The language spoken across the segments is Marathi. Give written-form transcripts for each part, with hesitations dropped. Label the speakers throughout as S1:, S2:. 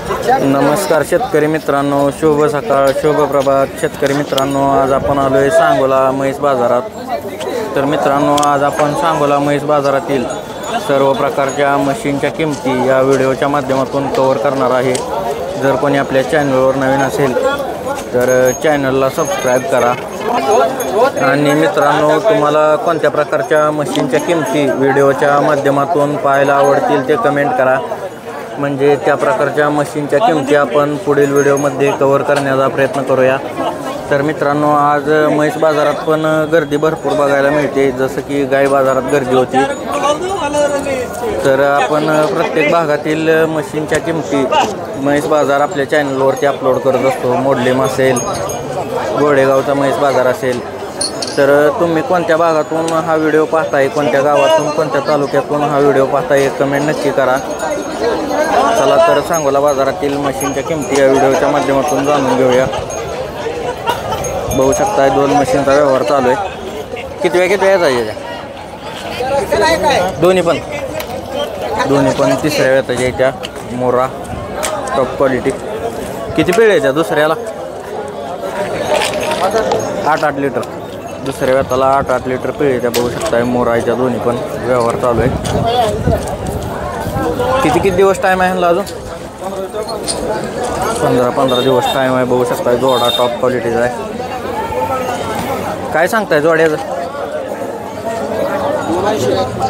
S1: नमस्कार शेतकरी मित्रांनो, शुभ सकाळ, शुभ प्रभात शेतकरी मित्रांनो. आज आपण आलोय सांगोला म्हैस बाजारात. तर मित्रांनो, आज आपण सांगोला म्हैस बाजारातील सर्व प्रकारच्या मशीनच्या किमती या व्हिडिओच्या माध्यमातून कव्हर करणार आहे. जर कोणी आपल्या चॅनलवर नवीन असेल तर चॅनलला सबस्क्राईब करा. आणि मित्रांनो, तुम्हाला कोणत्या प्रकारच्या मशीनच्या किमती व्हिडिओच्या माध्यमातून पाहायला आवडतील ते कमेंट करा. म्हणजे त्या प्रकारच्या मशीनच्या किमती आपण पुढील व्हिडिओमध्ये कव्हर करण्याचा प्रयत्न करूया. तर मित्रांनो, आज म्हैस बाजारात पण गर्दी भरपूर बघायला मिळते. जसं की गाय बाजारात गर्दी होती. तर आपण प्रत्येक भागातील मशीनच्या किमती म्हैस बाजार आपल्या चॅनलवरती अपलोड करत असतो. मोडलीम असेल, गोडेगावचा म्हैस बाजार असेल. तर तुम्ही कोणत्या भागातून हा व्हिडिओ पाहताय, कोणत्या गावातून, कोणत्या तालुक्यातून हा व्हिडिओ पाहताय, कमेंट नक्की करा. चला तर सांगोला बाजारातील मशीनच्या किमती या व्हिडिओच्या माध्यमातून जाणून घेऊया. बघू शकता, 2 मशीनचा व्यवहार चालू आहे. किती यायचा आहे? दोन्ही पण तिसऱ्या वेताच्या त्या मोरा टॉप क्वालिटी. किती पिळ्याच्या दुसऱ्याला? 8 लिटर. दुसऱ्या वेताला 8 लिटर पिळ्याच्या बघू शकता. मोराच्या दोन्ही पण व्यवहार चालू आहे. किती दिवस टाईम आहे ह्याला? अजून 15 दिवस टाईम आहे. बघू शकता, जोडा टॉप क्वालिटीचा आहे. काय सांगताय जोड्याचं?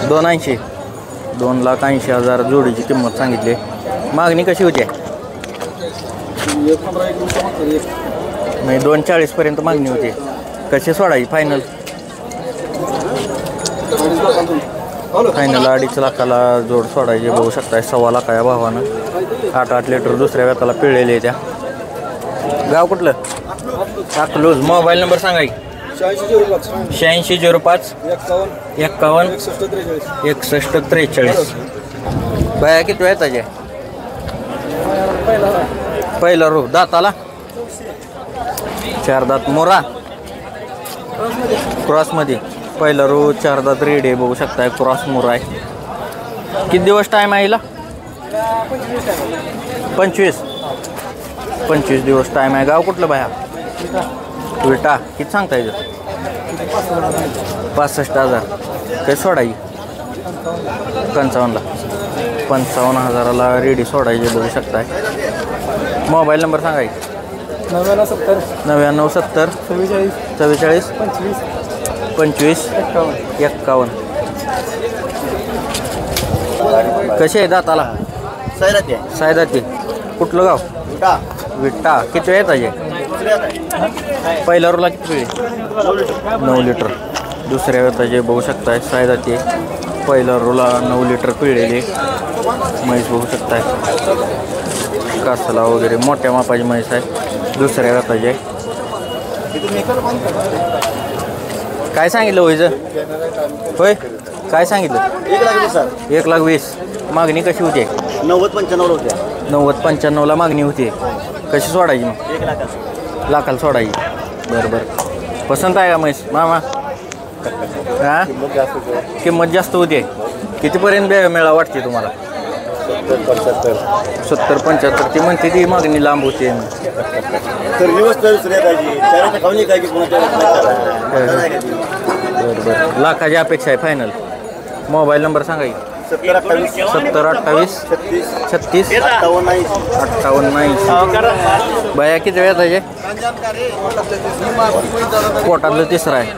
S1: 280. 2,80,000 जोडीची किंमत सांगितली. मागणी कशी होती? म्हणजे 240 पर्यंत मागणी होती. कशी सोडायची फायनल? फायनल 2.5 लाखाला जोड सोडायची. बघू शकता, 1.25 लाख या भावानं 8 लिटर दुसऱ्या वेताला पिळलेले आहे. त्या गाव कुठलं? अकलूज. मोबाईल नंबर सांगा की. 8605 51 61 43. बाया किती वेताचे? पहिला रो. दाताला 4 दात. मोरा क्रॉसमध्ये पहिला रो 4 दात रेड आहे. बघू शकता, क्रॉस मोरा आहे. किती दिवस टाईम आहे हिला? 25 दिवस टाईम आहे. गाव कुठलं बाया? विटा. किती सांगता येईल? 65,000. काही सोडायची? 55ला. 55,000ला रेडी सोडायची. बघू शकताय. मोबाईल नंबर सांगायची. 9970 44 25 51. कसे आहे दाताला? सायदाती. कुठलं गाव? विटा. किती वेळ येताचे? पहिल्या रोला किती वेळ? 9 लिटर. दुसऱ्या वेताचे बघू शकताय. सायदाती. पहिल्या रोला 9 लिटर पिळलेले म्हैस बघू शकताय. कासला वगैरे मोठ्या मापाची म्हैस आहे. दुसऱ्या वेताचे. काय सांगितलं व्हायचं? होय, काय सांगितलं? 1,20,000. मागणी कशी होती?
S2: 90-95 होत्या.
S1: 90-95ला मागणी होती. कशी सोडायची मग? लाखाला सोडायची. बरं. पसंत आहे का म्हैस मामा? हां, किंमत जास्त होती. कितीपर्यंत मेळा वाटते तुम्हाला? 70-75. ती म्हणते ती मागणी लांब होते. बरं. लाखाची अपेक्षा आहे फायनल. मोबाईल नंबर सांगा की. 7028 36 58. बाया किती वेळात आहे? पोटातलं तिसरा आहे.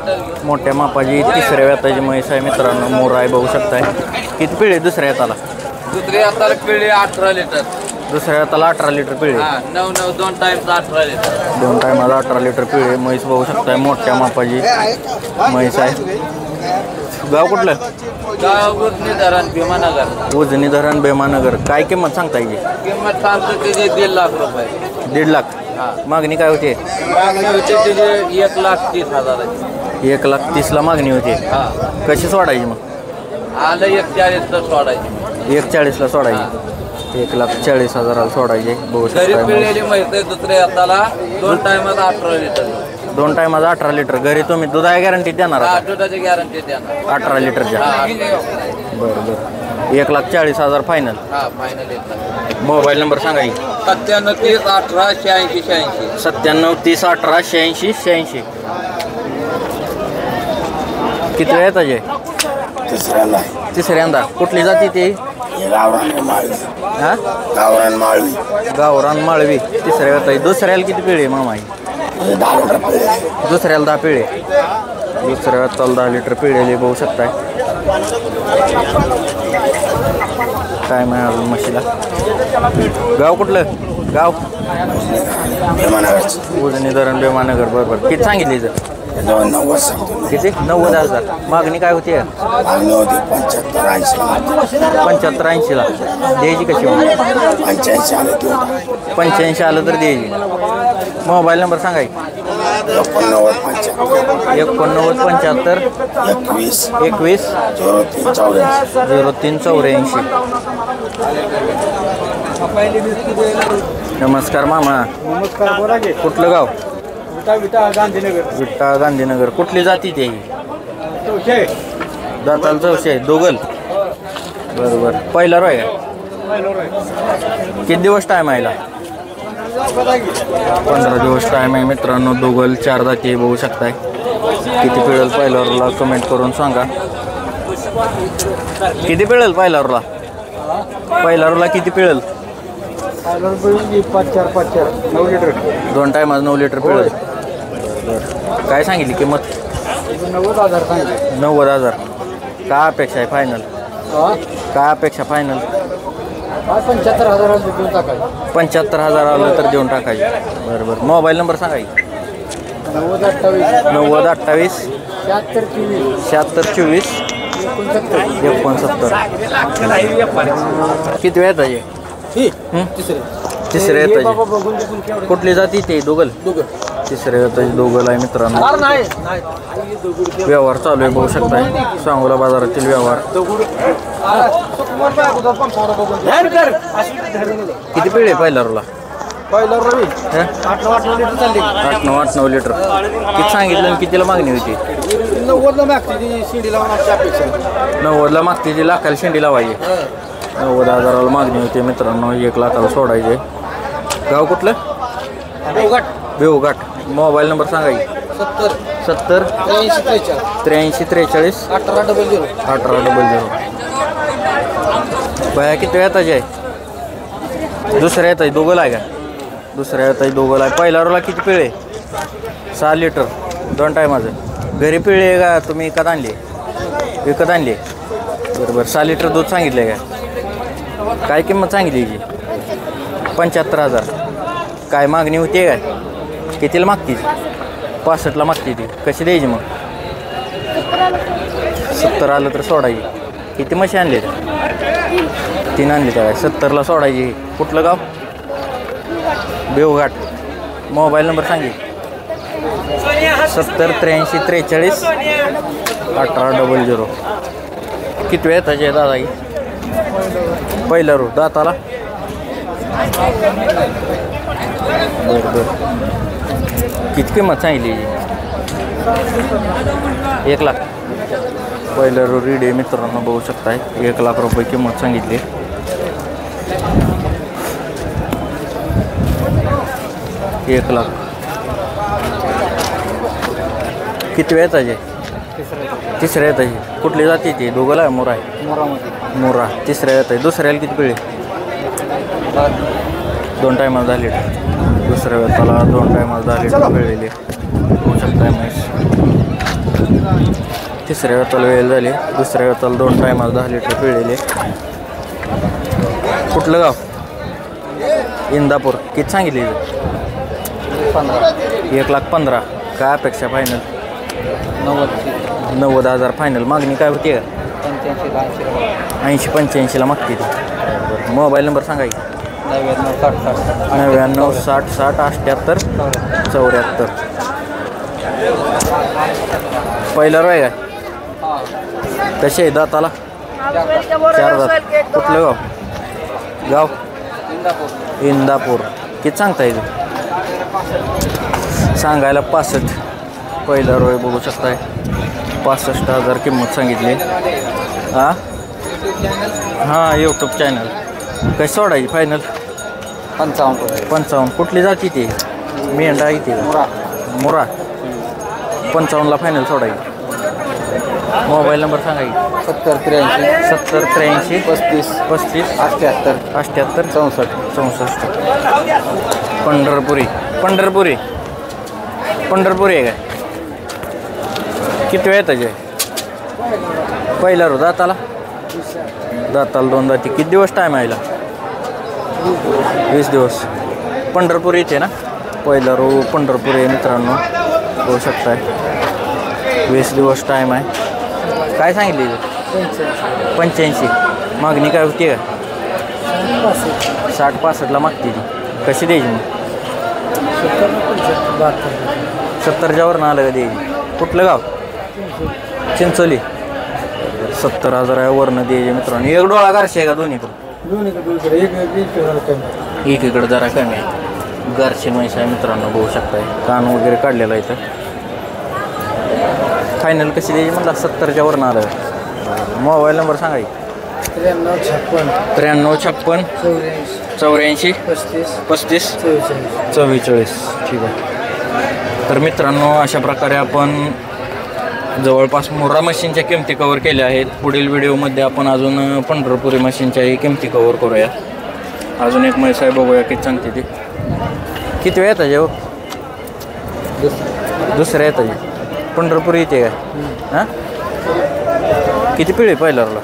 S1: मोठ्या मापाची तिसऱ्या वेताची म्हैस आहे मित्रांनो. मोरा आहे. बघू शकताय. किती पिळे दुसऱ्या वेताला?
S3: दुसऱ्या हाताला पिळे 18 लिटर.
S1: दुसऱ्या हाताला 18 लिटर पिळे.
S3: 9 2 times 18 litre.
S1: 2 टायमाला 18 लिटर पिळे म्हैस बघू शकताय. मोठ्या मापाची म्हैस आहे. गाव कुठलं?
S3: गाव उजनी धरण भीमानगर.
S1: उजनी धरण भीमानगर. काय किंमत सांगता येईल?
S3: किंमत सांगतो त्याची 1.5 लाख रुपये.
S1: 1.5 लाख. मागणी काय होते?
S3: मागणी होती त्याची 1,30,000.
S1: 1,30,000ला मागणी होती. कशी सोडायची मग?
S3: आलं 1,40,000 सोडायची.
S1: 1,40,000ला सोडायची. 1,40,000ला सोडायचे. बघू
S3: घरी
S1: शकता.
S3: पिळलेली म्हैस आहे दुसऱ्या हाताला 2 टायमात 18 लिटर.
S1: 2 टायमाला 18 लिटर. घरी तुम्ही दुधाची गॅरंटी देणार?
S3: दुधाची गॅरंटी देणार.
S1: 18 लिटरच्या. बरं. 1,40,000 फायनल.
S3: हा फायनल 1 लाख.
S1: मोबाईल नंबर सांगा की.
S3: 97 30 18 86 86.
S1: 97 30 18 86 86. किती वेळ येत अजय? तिसऱ्यांदा. कुठली जाती ती? हा गावरान माळवी. तिसऱ्या येत. दुसऱ्याला किती पिळे मामा? दुसऱ्याला 10 पिळे. दुसऱ्या वेताला 10 लिटर पिळेले बघू शकताय. काय नाही अजून म्हशीला. गाव कुठलं? गाव उजनी धरण बेमानगर. बरोबर. किती सांगितली जर? किती? 90,000. मागणी काय होती? 75-80ला. द्यायची कशी? 85 आलं तर द्यायची. मोबाईल नंबर सांगा. 89 75 21 0384. नमस्कार मामा.
S2: नमस्कार. बोला की.
S1: कुठलं गाव?
S2: विटा गांधीनगर.
S1: विटा गांधीनगर. कुठली जाती ते? दाताल चौशे. दोघल. बरोबर. पहिला रोय का? किती दिवस टाईम आहे? 15 दिवस टाईम आहे मित्रांनो. दोघल 4 दाती बघू शकताय. किती पिळेल पहिल्यावरला कमेंट करून सांगा. किती पिळेल पहिल्यावरला? पहिल्यावरला किती पिळेल?
S2: 5-4 9 लिटर.
S1: 2 टायमात 9 लिटर पिळेल. काय सांगितली किंमत?
S2: 90,000 सांगितले.
S1: 90,000. काय अपेक्षा आहे फायनल? काय अपेक्षा फायनल?
S2: 75,000 देऊन टाकायचे.
S1: 75,000 आलं तर देऊन टाकायचे. बरोबर. मोबाईल नंबर सांगा.
S2: 90-28
S1: 90-28
S2: 76-24
S1: 76-69. किती वेळ येत? तिसरे येत. कुठली जाती ते? दोघल. तिसरे येत. दोघल आहे मित्रांनो. व्यवहार चालू आहे बघू शकताय. सांगोला बाजारातील व्यवहार. किती पिळे पहिला रोला?
S2: पहिला रवी
S1: 8-9 लिटर. किती सांगितलं आणि कितीला मागणी होती?
S2: 90 मागते शिडी लावण्याची अपेक्षा.
S1: 90ला मागते ती. लाखाला शेंडी लावायची. 90,000ला मागणी होती मित्रांनो. 1 लाखाला सोडायचे. गाव कुठलं? बेवघाट. मोबाईल नंबर सांगा. 70 83 43 1800. बाया किती येत आहे? दुसऱ्या येत आहे. दोघं आहे का? दुसऱ्या येत आहे. दोघं आहे. पहिला रोला किती पिळे? 6 लिटर. 2 टायमाचं. घरी पिळे का तुम्ही विकत आणले? विकत आणले. बरोबर. 6 लिटर दूध सांगितलं का? काय किंमत सांगितली याची? 75,000. काय मागणी होती काय? कितीला मागती? 65ला मागते ती. कशी द्यायची मग? 70 आलं तर सोडायची. किती म्हशी आणले? 3 आणली काय? 70ला सोडायची. कुठलं गाव? बेवघाट. मोबाईल नंबर सांगे. 70 83 43 1800. किती वेळ येताचे दादा? पहिला रो दाताला. बरं. किती किंमत सांगितली? 1 लाख. पहिलं रो रेडी मित्रांनो बघू शकताय. 1 लाख रुपये किंमत सांगितली. एक लाख. किती वेळ येताचे? तिसऱ्या येताचे. कुठली जाती ती? दोघंला आहे? मोरा आहे. मोरा. तिसऱ्या येत आहे. दुसऱ्याला किती पिळे? 2 टायमाला 10 लिटर. दुसऱ्या वेताला 2 टायमाला 10 लिटर पिळलेले होऊ शकताय म्हैस. तिसऱ्या वेताला वेळ झाली. दुसऱ्या वेताला 2 टायमाला 10 लिटर पिळलेले. कुठलं गाव? इंदापूर. किती सांगितली? 1,15,000. काय अपेक्षा फायनल? 90,000 फायनल. मागणी काय होती का? 80-85ला मागते ती. मोबाईल नंबर सांगा. 99 60 60 78 74. पहिला रोय काय? कसे आहे दाताला? 4 दात. कुठलं गाव? गाव इंदापूर. किती सांगता येईल? सांगायला 65. पहिला रोय बघू शकताय. 65,000 किंमत सांगितली. हां हां यूट्यूब चॅनल. काय सोडायची फायनल? 55. कुठली जाती ती? मेंढा आहे ती मुरा. 55ला फायनल सोडायची. मोबाईल नंबर सांगा की.
S2: 70 83
S1: 70 83
S2: 35
S1: 35
S2: 78
S1: 78
S2: 64.
S1: 64. पंढरपुरी आहे काय? किती वेळ येतं? पहिला रो दाताला 2 दाती. किती दिवस टाईम आहे? 20 दिवस. पंढरपूर येते ना? पहिला रो पंढरपूर आहे मित्रांनो, होऊ शकताय. 20 दिवस टाईम आहे. काय सांगितली? 85. मागणी काय होती का? 60-65ला मागते ती. कशी द्यायची मग? 70च्यावर ना आलं का द्यायची? कुठलं गाव? चिंचोली. 70,000 आहे वरनं द्यायचे मित्रांनो. एक डोळा गारशी आहे का दोन्हीकडे? एकीकडे जरा कमी आहे. गारशी म्हैस आहे मित्रांनो, बघू शकताय. कान वगैरे काढलेला आहे. तर फायनल कशी द्यायची म्हणला? 70च्यावर ना आलं. मोबाईल नंबर सांगा. 93 56 84 35 44. ठीक आहे. तर मित्रांनो अशा प्रकारे आपण जवळपास मुर्रा मशीनच्या किमती कवर केल्या आहेत. पुढील व्हिडिओमध्ये आपण अजून पंढरपुरी मशीनच्याही किमती कवर करूया. अजून एक म्हैस आहे, बघूया किती सांगते ती. किती वेळ येतं जेव्हा? दुसऱ्या येतं जे पंढरपुरी येते काय? हां किती पिढी पहिल्याला?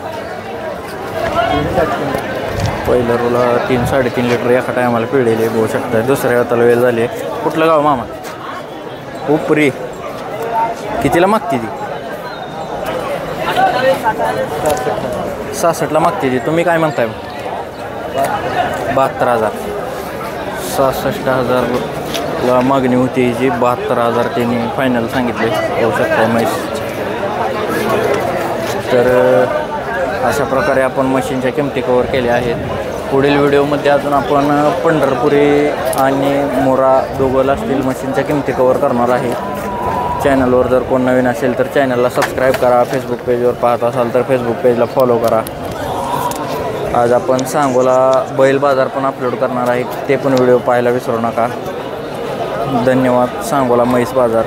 S1: पहिल्या रोला 3-3.5 लिटर एका टायमाला पिळलेली बघू शकता. दुसऱ्या हाताला वेळ झाली. कुठलं गाव मामा? उपरी. कितीला मागते ती? 66ला मागते ती. तुम्ही काय म्हणताय? 72,000. 66,000ला मागणी होती जी. 72,000 त्यांनी फायनल सांगितले, होऊ शकता म्हैस. तर अशा प्रकारे आपण मशीनच्या किमती कवर केल्या आहेत. पुढील व्हिडिओमध्ये अजून आपण पंढरपुरी आणि मोरा दोघं असतील मशीनच्या किमती कवर करणार आहे. चॅनलवर जर कोण नवीन असेल तर चॅनलला सबस्क्राईब करा. फेसबुक पेजवर पाहत असाल तर फेसबुक पेजला फॉलो करा. आज आपण सांगोला बैल बाजार पण अपलोड करणार आहे, ते पण व्हिडिओ पाहायला विसरू नका. धन्यवाद. सांगोला म्हैस बाजार.